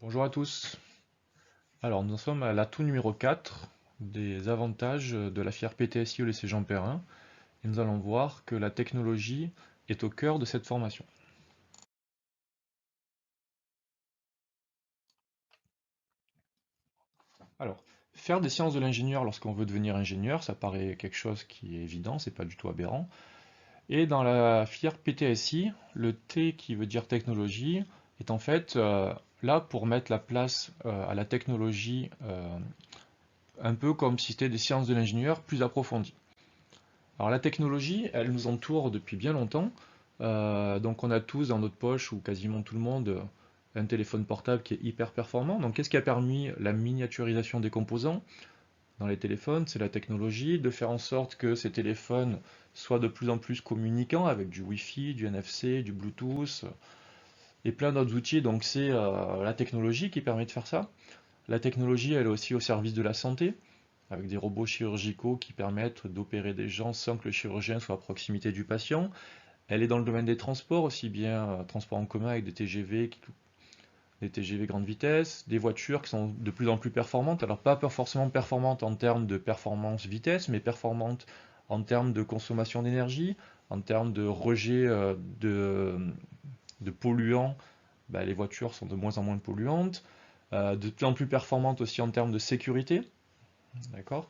Bonjour à tous. Alors, nous en sommes à l'atout numéro 4 des avantages de la filière PTSI au lycée Jean Perrin. Et nous allons voir que la technologie est au cœur de cette formation. Alors, faire des sciences de l'ingénieur lorsqu'on veut devenir ingénieur, ça paraît quelque chose qui est évident, c'est pas du tout aberrant. Et dans la filière PTSI, le T qui veut dire technologie est en fait là pour mettre la place à la technologie un peu comme si c'était des sciences de l'ingénieur plus approfondies. Alors la technologie, elle nous entoure depuis bien longtemps. Donc on a tous dans notre poche, ou quasiment tout le monde, un téléphone portable qui est hyper performant. Donc qu'est-ce qui a permis la miniaturisation des composants dans les téléphones? C'est la technologie, de faire en sorte que ces téléphones soient de plus en plus communicants avec du Wi-Fi, du NFC, du Bluetooth et plein d'autres outils. Donc c'est la technologie qui permet de faire ça. La technologie, elle est aussi au service de la santé, avec des robots chirurgicaux qui permettent d'opérer des gens sans que le chirurgien soit à proximité du patient. Elle est dans le domaine des transports, aussi bien transports en commun avec des TGV grande vitesse, des voitures qui sont de plus en plus performantes. Alors pas forcément performantes en termes de performance vitesse, mais performantes en termes de consommation d'énergie, en termes de rejet de polluants. Bah, les voitures sont de moins en moins polluantes, de plus en plus performantes aussi en termes de sécurité. D'accord?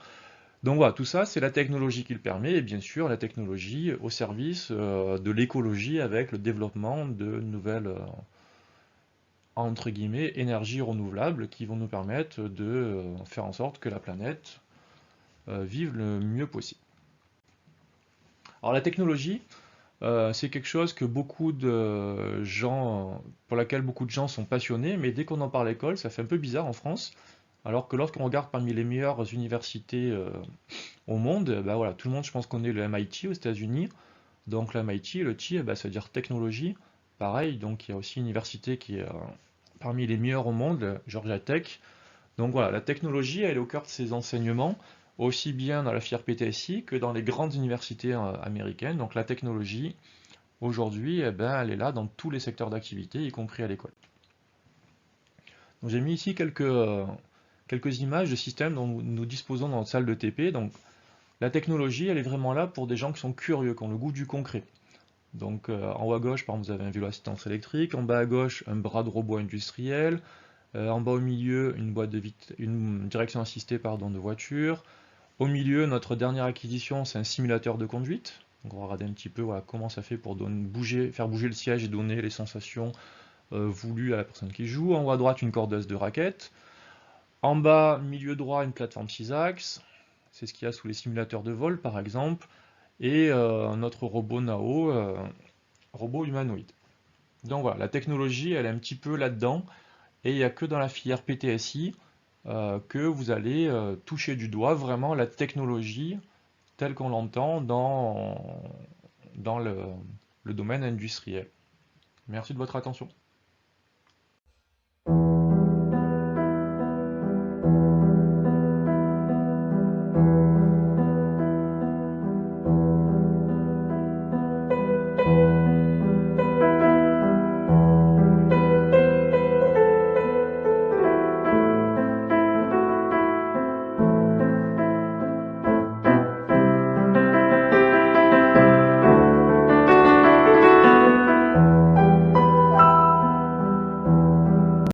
Donc voilà, tout ça, c'est la technologie qui le permet, et bien sûr, la technologie au service de l'écologie avec le développement de nouvelles, entre guillemets, énergies renouvelables qui vont nous permettre de faire en sorte que la planète vive le mieux possible. Alors la technologie, c'est quelque chose que beaucoup de gens, pour laquelle beaucoup de gens sont passionnés, mais dès qu'on en parle à l'école, ça fait un peu bizarre en France, alors que lorsqu'on regarde parmi les meilleures universités au monde, bah voilà, tout le monde, je pense, connaît le MIT aux États-Unis. Donc le MIT, le T, bah, ça veut dire technologie. Pareil, donc il y a aussi une université qui est parmi les meilleures au monde, Georgia Tech. Donc voilà, la technologie, elle est au cœur de ces enseignements, aussi bien dans la filière PTSI que dans les grandes universités américaines. Donc la technologie, aujourd'hui, eh ben, elle est là dans tous les secteurs d'activité, y compris à l'école. Donc j'ai mis ici quelques images de systèmes dont nous disposons dans notre salle de TP. Donc la technologie, elle est vraiment là pour des gens qui sont curieux, qui ont le goût du concret. Donc en haut à gauche, par exemple, vous avez un vélo assistance électrique, en bas à gauche, un bras de robot industriel, en bas au milieu, une direction assistée pardon, de voiture. Au milieu, notre dernière acquisition, c'est un simulateur de conduite. Donc on va regarder un petit peu voilà, comment ça fait pour faire bouger le siège et donner les sensations voulues à la personne qui joue. En haut à droite, une cordeuse de raquette. En bas, milieu droit, une plateforme 6 axes. C'est ce qu'il y a sous les simulateurs de vol, par exemple. Et notre robot Nao, robot humanoïde. Donc voilà, la technologie, elle est un petit peu là-dedans, et il n'y a que dans la filière PTSI que vous allez toucher du doigt vraiment la technologie telle qu'on l'entend dans le domaine industriel. Merci de votre attention.